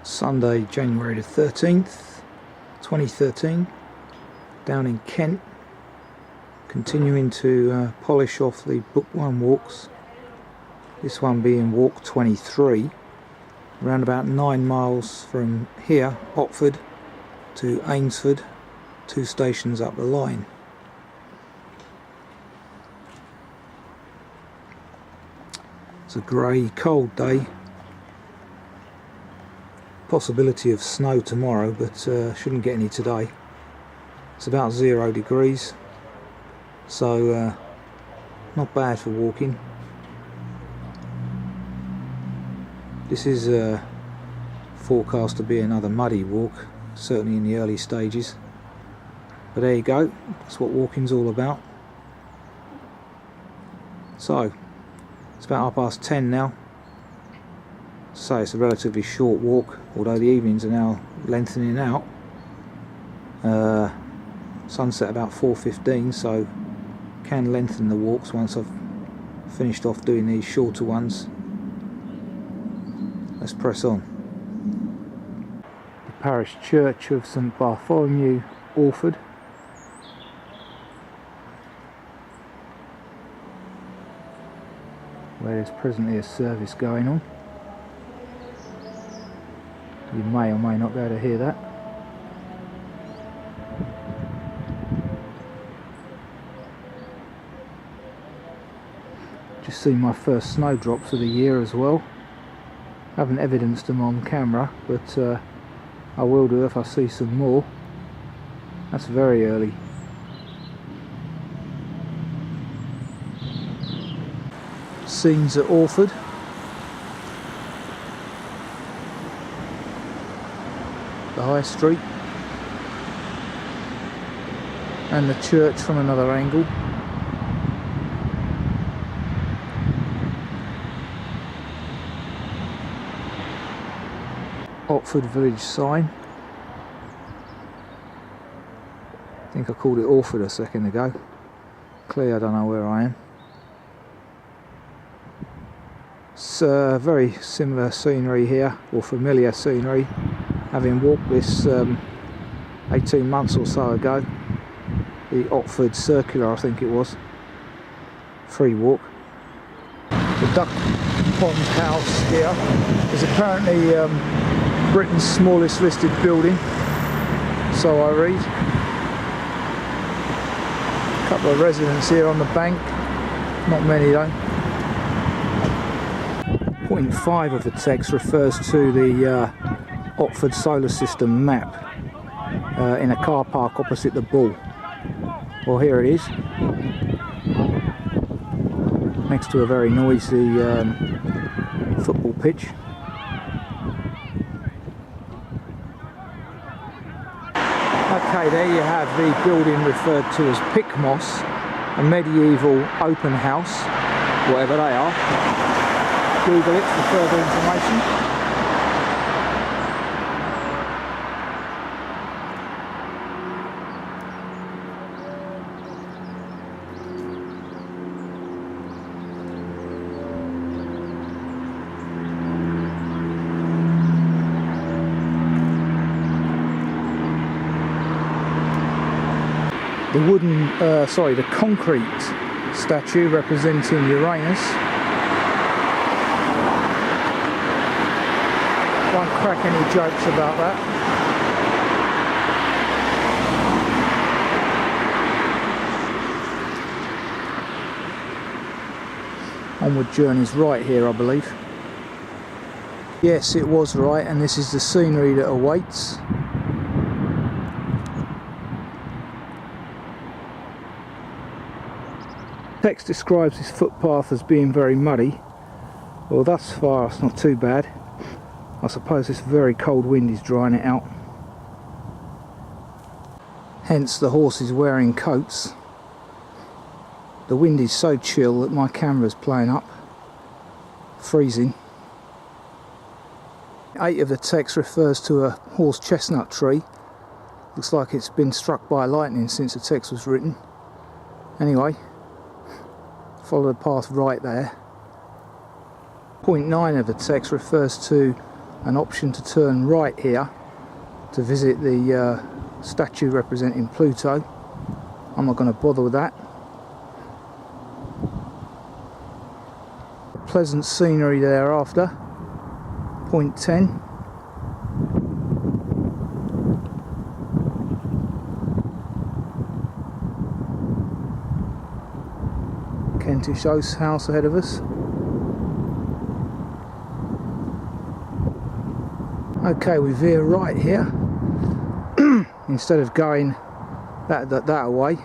Sunday, January the 13th, 2013, down in Kent, continuing to polish off the book 1 walks, this one being walk 23, around about 9 miles from here, Otford, to Eynsford, 2 stations up the line. It's a grey, cold day. Possibility of snow tomorrow, but shouldn't get any today. It's about 0 degrees, so not bad for walking. This is forecast to be another muddy walk, certainly in the early stages. But there you go, that's what walking's all about. So, it's about 10:30 now. So it's a relatively short walk, although the evenings are now lengthening out. Sunset about 4:15, so can lengthen the walks once I've finished off doing these shorter ones. Let's press on. The parish church of St Bartholomew, Orford. Where there's presently a service going on. You may or may not be able to hear that. Just seen my first snowdrops of the year as well. Haven't evidenced them on camera, but I will do if I see some more. That's very early. Scenes at Orford. The High Street. And the church from another angle. Otford village sign. I think I called it Orford a second ago. Clearly I don't know where I am. It's very similar scenery here, or familiar scenery, having walked this 18 months or so ago. The Otford Circular, I think it was. Free walk. The Duck Pond House here is apparently Britain's smallest listed building, so I read. A couple of residents here on the bank, not many though. Point 5 of the text refers to the Otford Solar System map in a car park opposite the Bull. Well, here it is, next to a very noisy football pitch. Okay, there you have the building referred to as Pickmoss, a medieval open house, whatever they are. Google it for further information. The concrete statue representing Uranus. Won't crack any jokes about that. Onward journey's right here, I believe. Yes, it was right, and this is the scenery that awaits. Text describes this footpath as being very muddy. Well, thus far it's not too bad. I suppose this very cold wind is drying it out. Hence the horses wearing coats. The wind is so chill that my camera's playing up. Freezing. 8 of the text refers to a horse chestnut tree. Looks like it's been struck by lightning since the text was written. Anyway, follow the path right there. Point 9 of the text refers to an option to turn right here to visit the statue representing Pluto. I'm not going to bother with that. Pleasant scenery thereafter. Point 10. Kentish house ahead of us. Okay, we veer right here. Instead of going that way,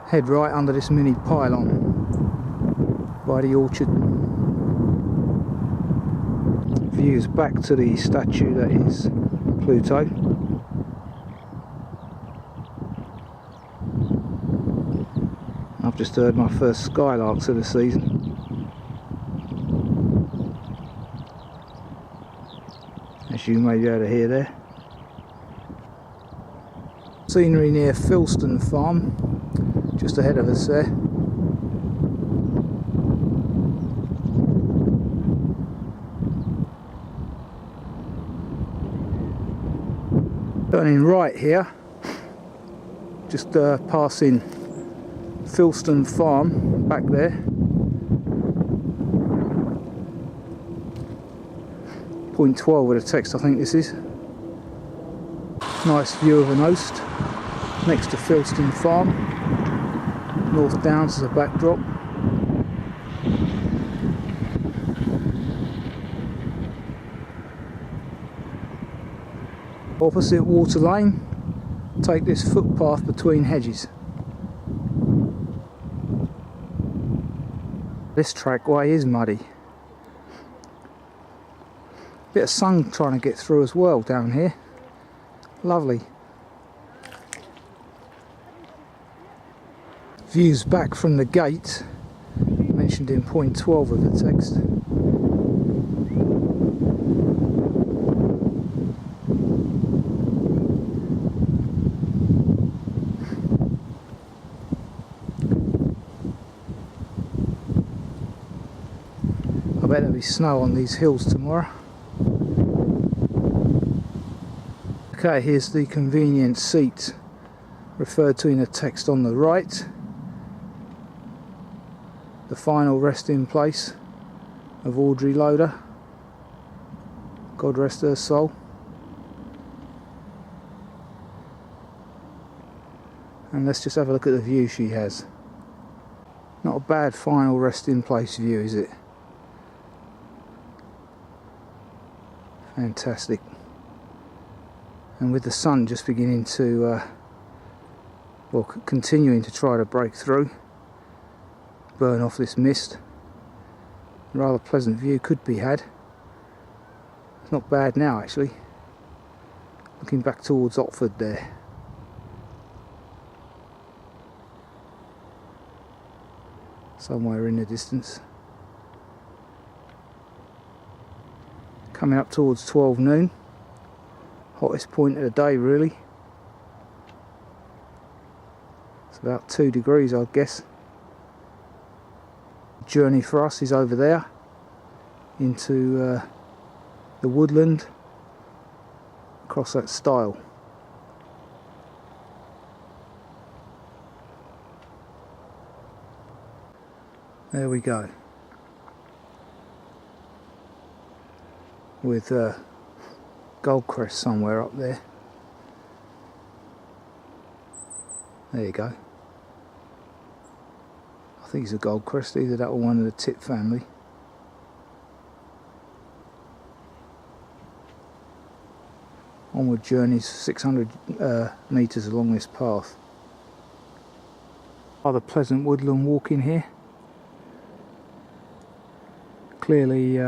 head right under this mini pylon by the orchard. Views back to the statue that is Pluto. I've just heard my first skylarks of the season. As you may be able to hear there. Scenery near Filston Farm, just ahead of us there. Turning right here, just passing Filston Farm back there. Point 12 with a text, I think this is. Nice view of an host next to Filston Farm. North Downs as a backdrop. Opposite Water Lane, take this footpath between hedges. This trackway is muddy. Bit of sun trying to get through as well down here. Lovely. Views back from the gate, mentioned in point 12 of the text. I bet there'll be snow on these hills tomorrow. Okay, here's the convenient seat referred to in the text on the right. The final resting place of Audrey Loader. God rest her soul. And let's just have a look at the view she has. Not a bad final resting place view, is it? Fantastic. And with the sun just beginning to, well, continuing to try to break through, burn off this mist, a rather pleasant view could be had. It's not bad now actually, looking back towards Otford there. Somewhere in the distance. Coming up towards 12 noon. Hottest point of the day really. It's about 2 degrees I'd guess. The journey for us is over there into the woodland, across that stile. There we go. With Goldcrest somewhere up there. There you go. I think it's a Goldcrest, either that or one of the Tip family. Onward journeys 600 metres along this path. Rather pleasant woodland walking here. Clearly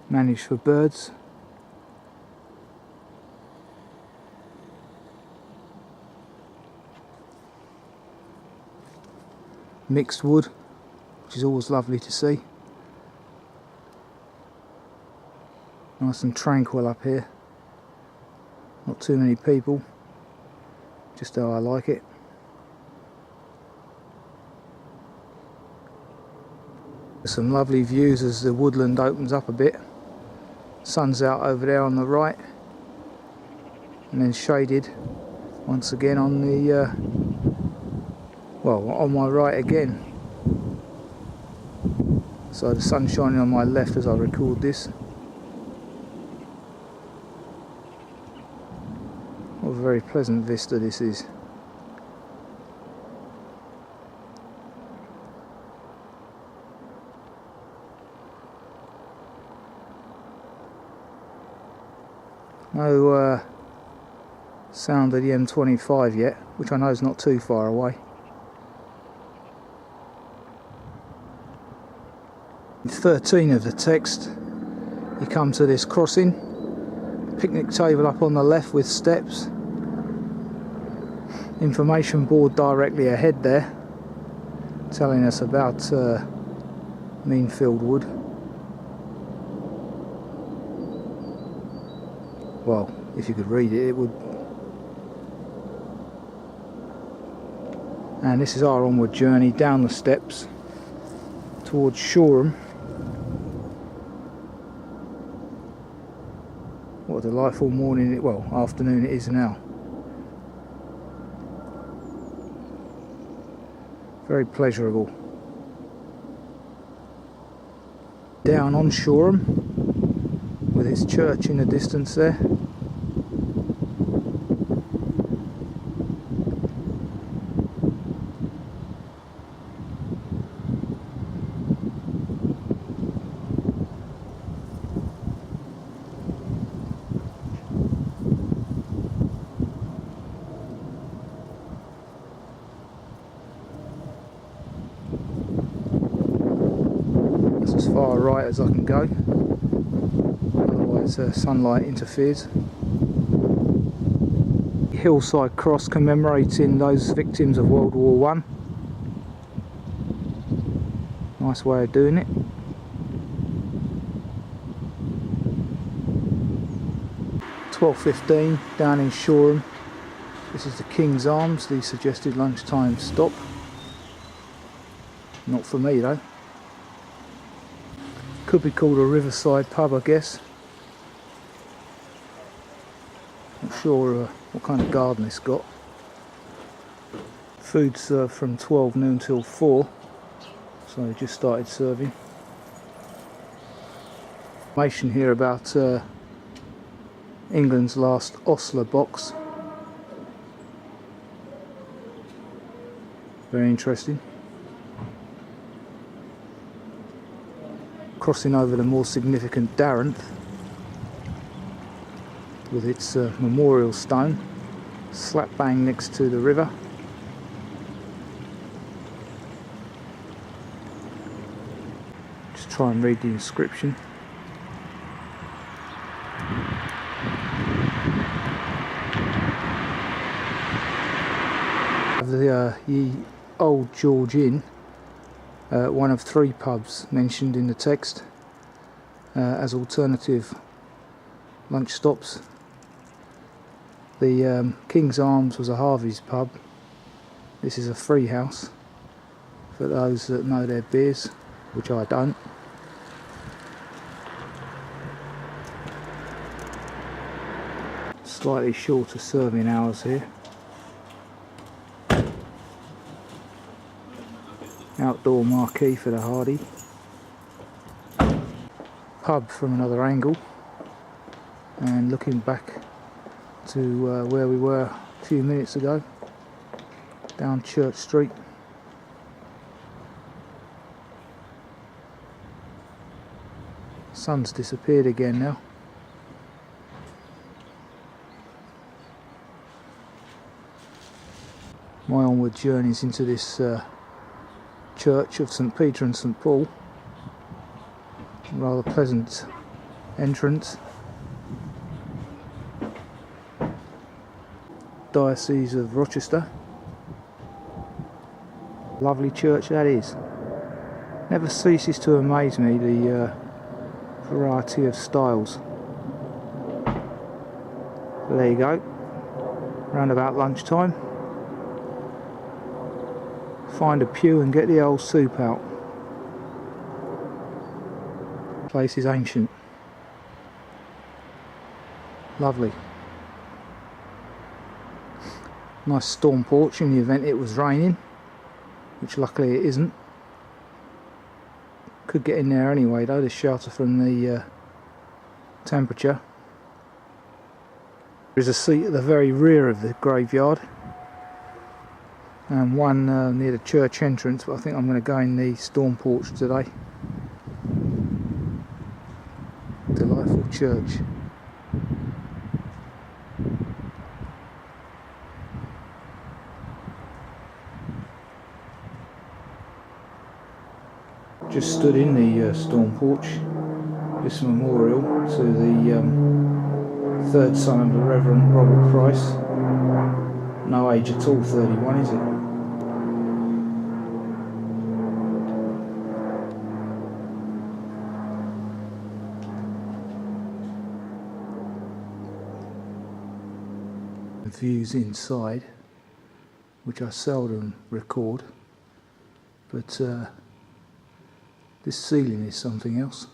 managed for birds. Mixed wood, which is always lovely to see. Nice and tranquil up here. Not too many people, just how I like it. Some lovely views as the woodland opens up a bit. Sun's out over there on the right, and then shaded once again on the well, on my right again. So the sun's shining on my left as I record this. What a very pleasant vista this is. No sound of the M25 yet, which I know is not too far away. 13 of the text, you come to this crossing, picnic table up on the left with steps, information board directly ahead there telling us about Meenfield Wood. Well, if you could read it, it would. And this is our onward journey down the steps towards Shoreham. What a delightful morning, well, afternoon it is now. Very pleasurable. Down on Shoreham, with its church in the distance there. As far right as I can go, otherwise sunlight interferes. Hillside cross commemorating those victims of World War I. Nice way of doing it. £12.15 down in Shoreham. This is the King's Arms, the suggested lunchtime stop. Not for me though. Could be called a Riverside pub, I guess. Not sure what kind of garden it's got. Food served from 12 noon till 4, so they just started serving. Information here about England's last Osler box. Very interesting. Crossing over the more significant Darent with its memorial stone slap bang next to the river. Just try and read the inscription. The Ye Old George Inn, one of 3 pubs mentioned in the text as alternative lunch stops. The King's Arms was a Harvey's pub. This is a free house for those that know their beers, which I don't. Slightly shorter serving hours here. Outdoor marquee for the hardy. Pub from another angle, and looking back to where we were a few minutes ago, down Church Street. Sun's disappeared again now. My onward journeys into this church of St Peter and St Paul. Rather pleasant entrance. Diocese of Rochester. Lovely church that is. Never ceases to amaze me, the variety of styles. So there you go. Round about lunchtime. Find a pew and get the old soup out. Place is ancient. Lovely. Nice storm porch in the event it was raining, which luckily it isn't. Could get in there anyway though, to shelter from the temperature. There is a seat at the very rear of the graveyard and one near the church entrance, but I think I'm going to go in the storm porch today. Delightful church. Just stood in the storm porch. This memorial to the third son of the Reverend Robert Price. No age at all, 31, is it? Views inside, which I seldom record, but this ceiling is something else.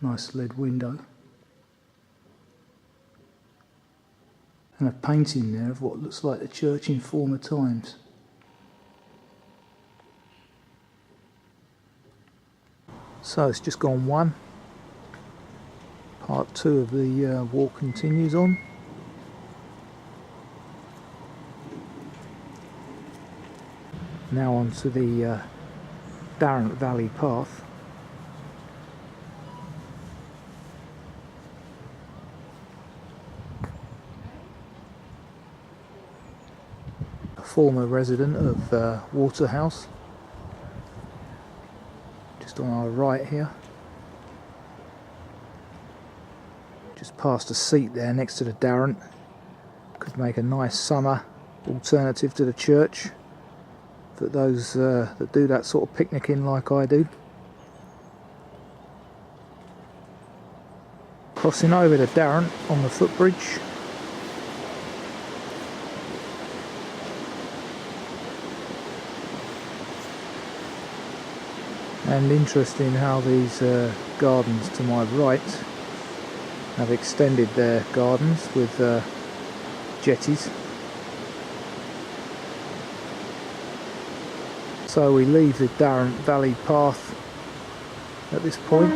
Nice lead window. And a painting there of what looks like the church in former times. So it's just gone 1. Part 2 of the walk continues on. Now on to the Darent Valley Path. Former resident of Waterhouse, just on our right here, just past a seat there next to the Darent. Could make a nice summer alternative to the church for those that do that sort of picnicking like I do. Crossing over the Darent on the footbridge. And interesting how these gardens to my right have extended their gardens with jetties. So we leave the Darent Valley Path at this point.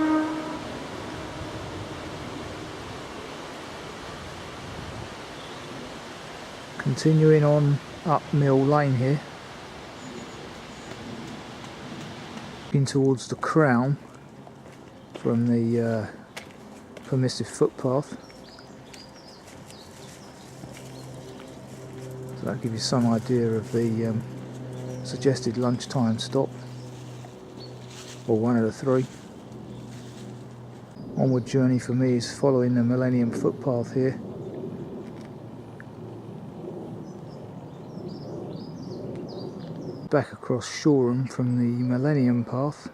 Continuing on up Mill Lane here. Towards the crown from the permissive footpath, so that'll give you some idea of the suggested lunchtime stop, or one of the 3. Onward journey for me is following the Millennium Footpath here. Back across Shoreham from the Millennium Path.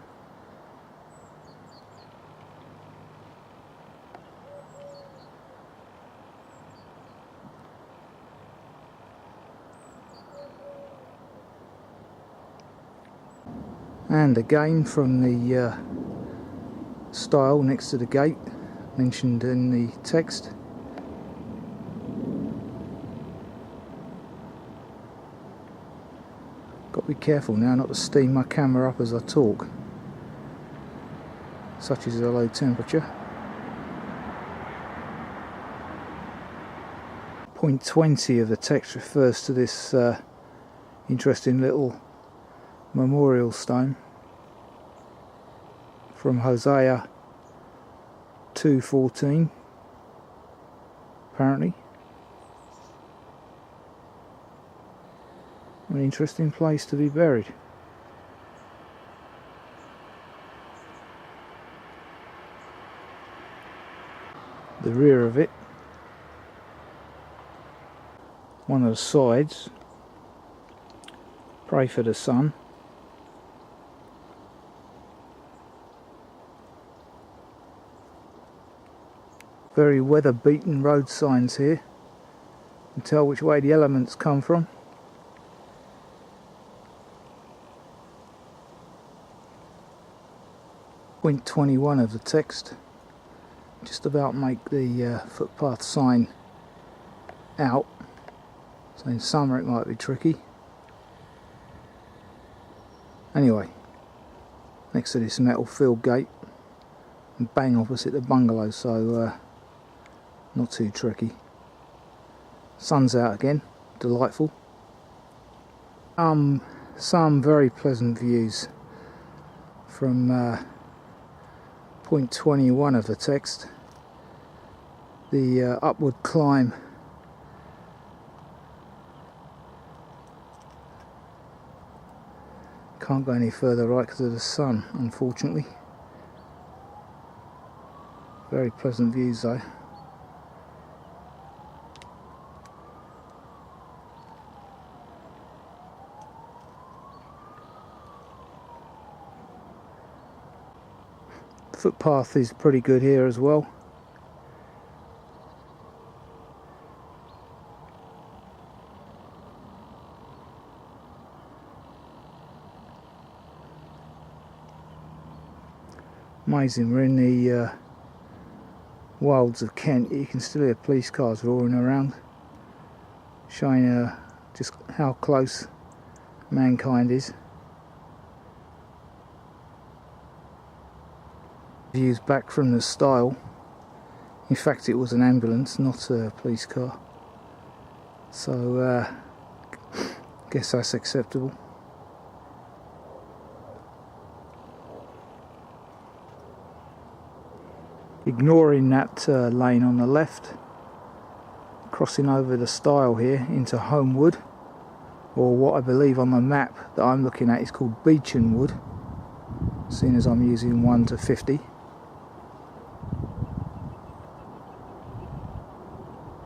And again from the stile next to the gate mentioned in the text. Got to be careful now not to steam my camera up as I talk. Such is the low temperature. Point 20 of the text refers to this interesting little memorial stone from Hosea 2:14, apparently. An interesting place to be buried. The rear of it, one of the sides, Pray for the sun. Very weather beaten road signs here. You can tell which way the elements come from. Point 21 of the text. Just about make the footpath sign out. So in summer it might be tricky. Anyway, next to this metal field gate and bang opposite the bungalow, so not too tricky. Sun's out again, delightful. Some very pleasant views from point 21 of the text. The upward climb can't go any further right because of the sun, unfortunately. Very pleasant views though. The footpath is pretty good here as well. Amazing, we're in the wilds of Kent. You can still hear police cars roaring around, showing just how close mankind is. Views back from the stile. In fact, it was an ambulance, not a police car. So, guess that's acceptable. Ignoring that lane on the left, crossing over the stile here into Homewood, or what I believe on the map that I'm looking at is called Beechan Wood, seeing as I'm using 1 to 50.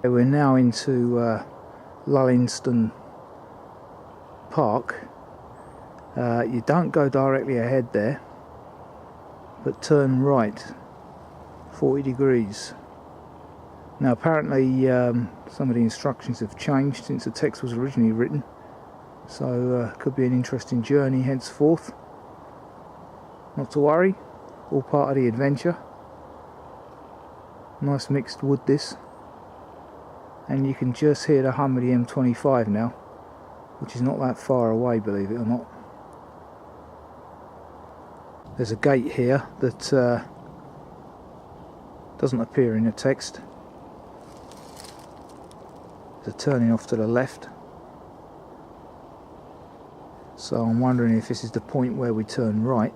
We're now into Lullingstone Park. You don't go directly ahead there, but turn right 40 degrees. Now apparently some of the instructions have changed since the text was originally written, so could be an interesting journey henceforth. Not to worry, all part of the adventure. Nice mixed wood this, and you can just hear the hum of the M25 now, which is not that far away, believe it or not. There's a gate here that doesn't appear in the text. There's a turning off to the left, so I'm wondering if this is the point where we turn right.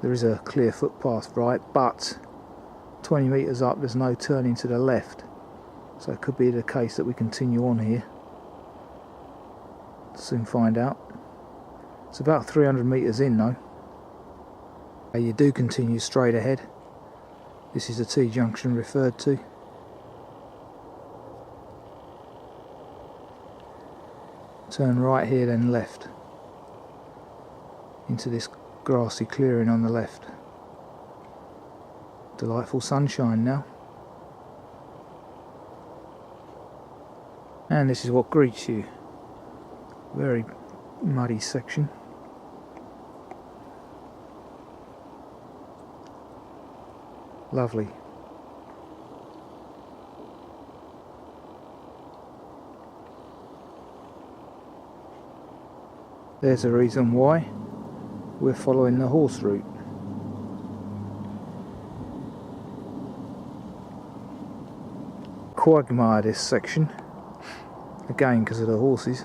There is a clear footpath right, but 20 metres up there's no turning to the left, so it could be the case that we continue on here. Soon find out. It's about 300 metres in though. You do continue straight ahead. This is the T-junction referred to. Turn right here, then left into this grassy clearing on the left. Delightful sunshine now. And this is what greets you. Very muddy section. Lovely. There's a reason why we're following the horse route. Quagmire this section, again because of the horses.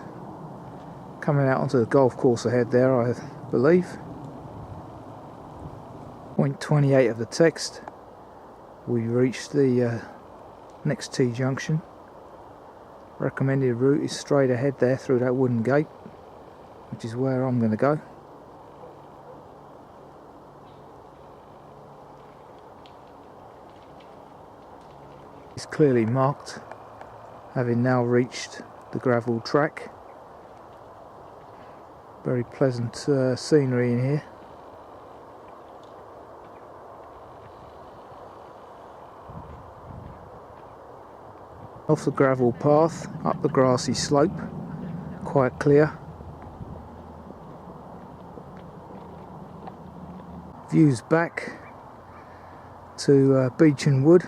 Coming out onto the golf course ahead there, I believe. Point 28 of the text. We reached the next T-junction. Recommended route is straight ahead there through that wooden gate, which is where I'm going to go. It's clearly marked, having now reached the gravel track. Very pleasant scenery in here. Off the gravel path, up the grassy slope, quite clear. Views back to Beech and Wood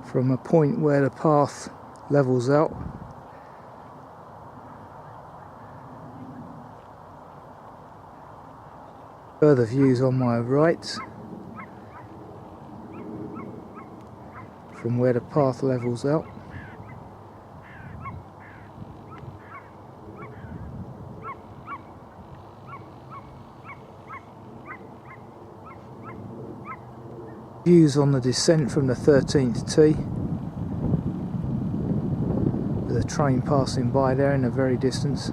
from a point where the path levels out. Further views on my right from where the path levels out. Views on the descent from the 13th tee, with a train passing by there in the very distance.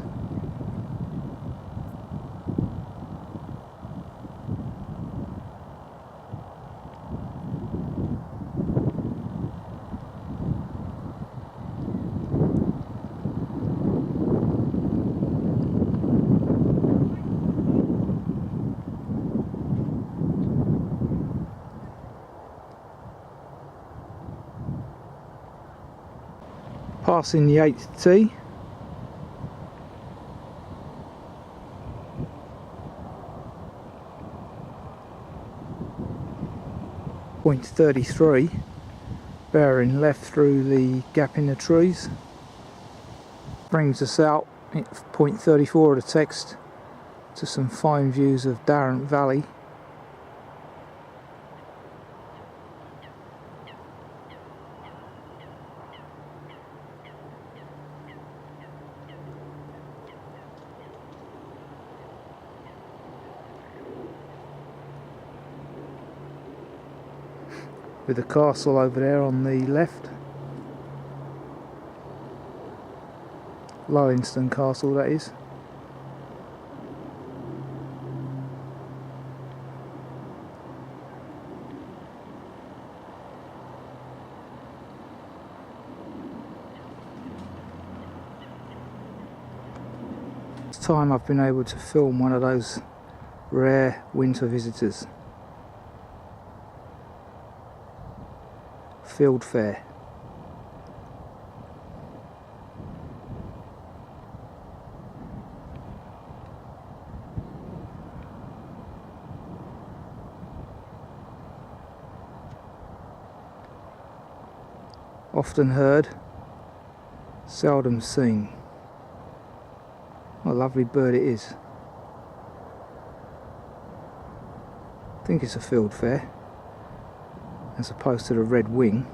Passing the 8th tee. Point 33, bearing left through the gap in the trees. Brings us out at point 34 of the text to some fine views of Darent Valley. With the castle over there on the left. Lullingstone Castle, that is. It's time I've been able to film one of those rare winter visitors. Field fair. Often heard, seldom seen. What a lovely bird it is. I think it's a field fair, as opposed to the red wing.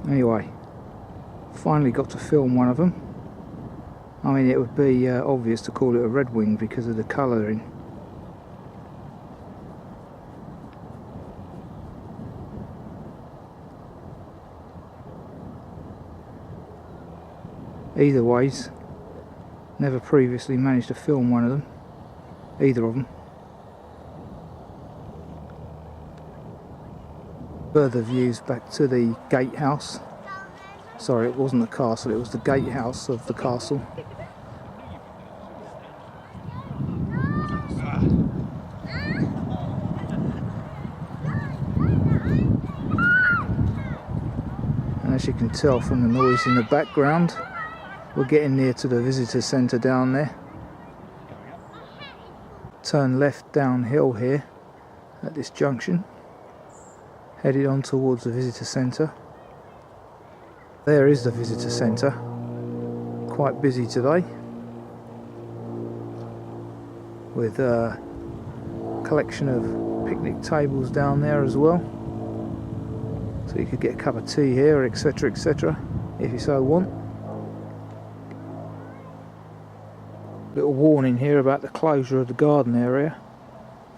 Anyway, finally got to film one of them. I mean, it would be obvious to call it a red wing because of the colouring. Either ways, never previously managed to film one of them, either of them. Further views back to the gatehouse. Sorry, it wasn't the castle, it was the gatehouse of the castle. And as you can tell from the noise in the background, we're getting near to the visitor centre down there. Turn left downhill here at this junction, headed on towards the visitor centre. There is the visitor centre, quite busy today, with a collection of picnic tables down there as well, so you could get a cup of tea here, etc, etc, if you so want. Little warning here about the closure of the garden area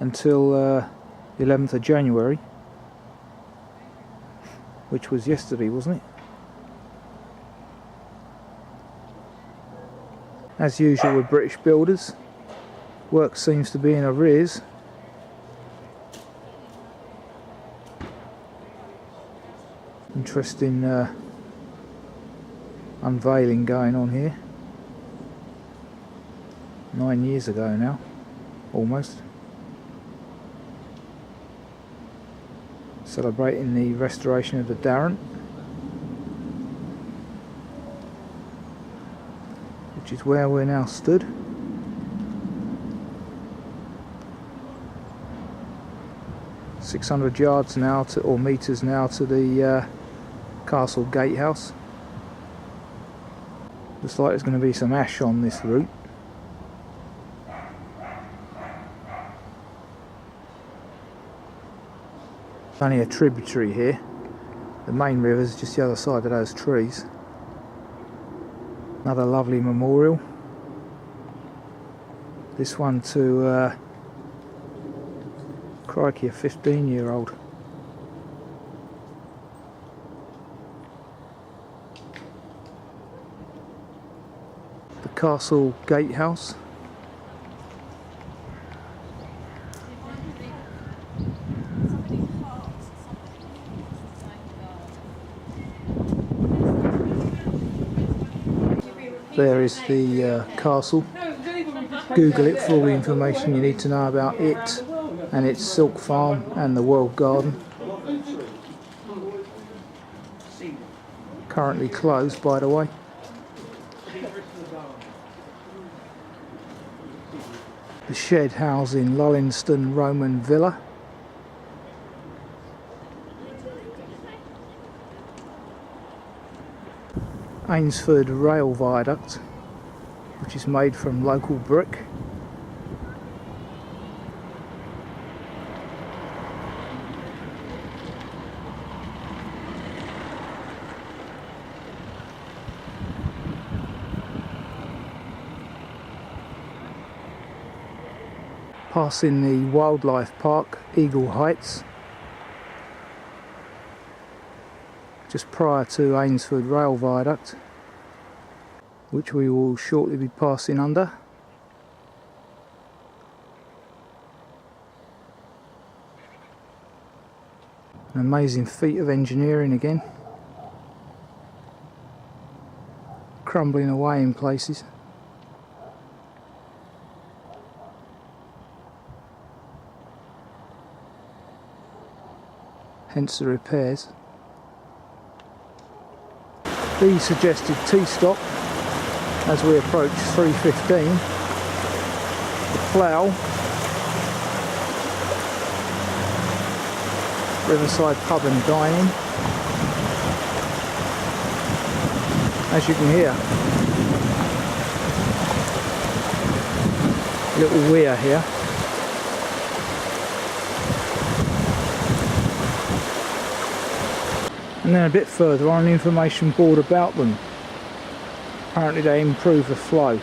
until the 11th of January, which was yesterday, wasn't it? As usual with British builders, work seems to be in arrears, Interesting unveiling going on here. 9 years ago now, almost. Celebrating the restoration of the Darent, which is where we're now stood. .600 yards now to, or metres now, to the castle gatehouse. Looks like there's going to be some ash on this route. Only a tributary here. The main river is just the other side of those trees. Another lovely memorial. This one to crikey, a 15-year-old. The castle gatehouse. There is the castle. Google it for all the information you need to know about it and its silk farm and the World Garden. Currently closed, by the way. The shed housing Lullingstone Roman Villa. Eynsford rail viaduct, which is made from local brick. Passing the wildlife park, Eagle Heights, just prior to Eynsford rail viaduct, which we will shortly be passing under. An amazing feat of engineering again, crumbling away in places. Hence the repairs. The suggested T-stop as we approach 3:15. The plough, Riverside pub and dining. As you can hear, a little weir here. And then a bit further on, an information board about them. Apparently they improve the flow.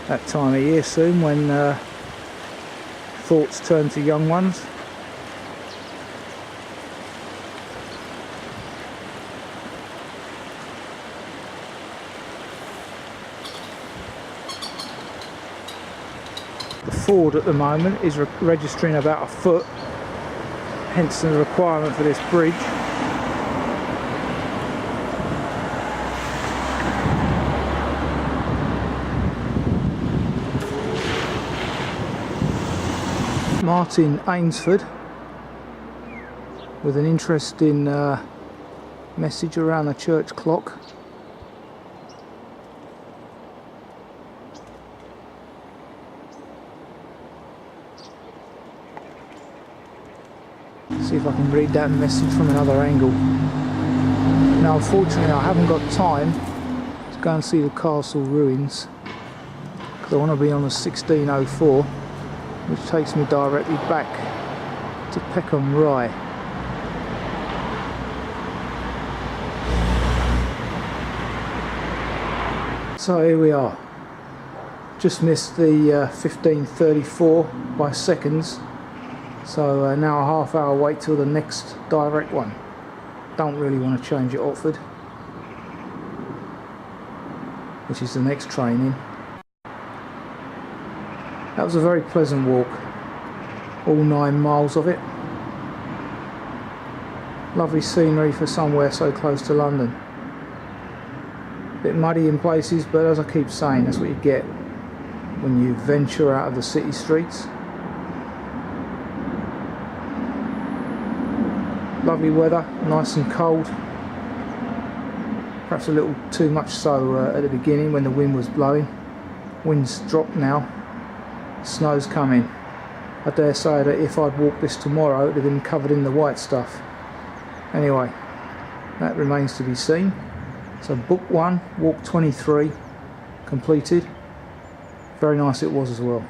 That time of year soon when thoughts turn to young ones. The ford at the moment is registering about a foot, hence the requirement for this bridge. Martin Eynsford with an interesting message around the church clock. See if I can read that message from another angle. Now unfortunately I haven't got time to go and see the castle ruins because I want to be on the 1604, which takes me directly back to Peckham Rye. So here we are. Just missed the 15:34 by seconds. So now a half hour wait till the next direct one. don't really want to change at Otford, which is the next train in. That was a very pleasant walk, all 9 miles of it. Lovely scenery for somewhere so close to London. Bit muddy in places, but as I keep saying, that's what you get when you venture out of the city streets. Lovely weather, nice and cold. Perhaps a little too much so at the beginning when the wind was blowing. Wind's dropped now, snow's coming. I dare say that if I'd walked this tomorrow, it would have been covered in the white stuff. Anyway, that remains to be seen. So book 1, walk 23, completed. Very nice it was as well.